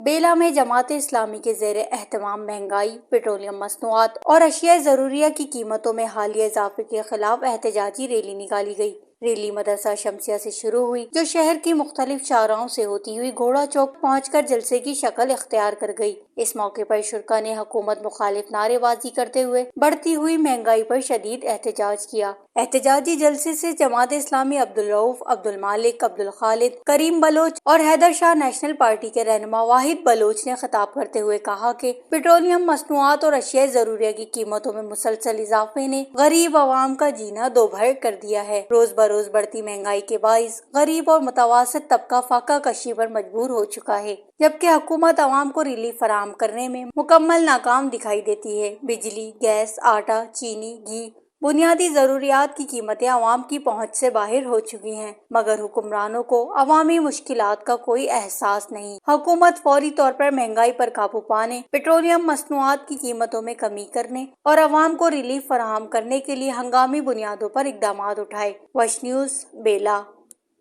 بیلا میں جماعت اسلامی کے زیر اہتمام مہنگائی، پیٹرولیم مصنوعات اور اشیاء ضروریہ کی قیمتوں میں حالیہ اضافے کے خلاف احتجاجی ریلی نکالی گئی۔ ریلی مدرسہ شمسیہ سے شروع ہوئی، جو شہر کی مختلف چوراہوں سے ہوتی ہوئی گھوڑا چوک پہنچ کر جلسے کی شکل اختیار کر گئی۔ اس موقع پر شرکاء نے حکومت مخالف نعرے بازی کرتے ہوئے بڑھتی ہوئی مہنگائی پر شدید احتجاج کیا۔ احتجاجی جلسے سے جماعت اسلامی عبدالرؤف، عبدالمالک، عبدالخالق، کریم بلوچ اور حیدر شاہ نیشنل پارٹی کے رہنما واحد بلوچ نے خطاب کرتے ہوئے کہا کہ پیٹرولیم مصنوعات اور اشیاء ضروریہ کی قیمتوں میں مسلسل اضافے نے غریب عوام کا جینا دوبھر کر دیا ہے۔ روز بروز بڑھتی مہنگائی کے باعث غریب اور متوسط طبقہ فاقہ کشی پر مجبور ہو چکا ہے، جبکہ حکومت عوام کو ریلیف فراہم کرنے میں مکمل ناکام دکھائی دیتی ہے۔ بجلی، گیس، آٹا، چینی، گھی، بنیادی ضروریات کی قیمتیں عوام کی پہنچ سے باہر ہو چکی ہیں، مگر حکمرانوں کو عوامی مشکلات کا کوئی احساس نہیں۔ حکومت فوری طور پر مہنگائی پر قابو پانے، پیٹرولیم مصنوعات کی قیمتوں میں کمی کرنے اور عوام کو ریلیف فراہم کرنے کے لیے ہنگامی بنیادوں پر اقدامات اٹھائے۔ وش نیوز، بیلا۔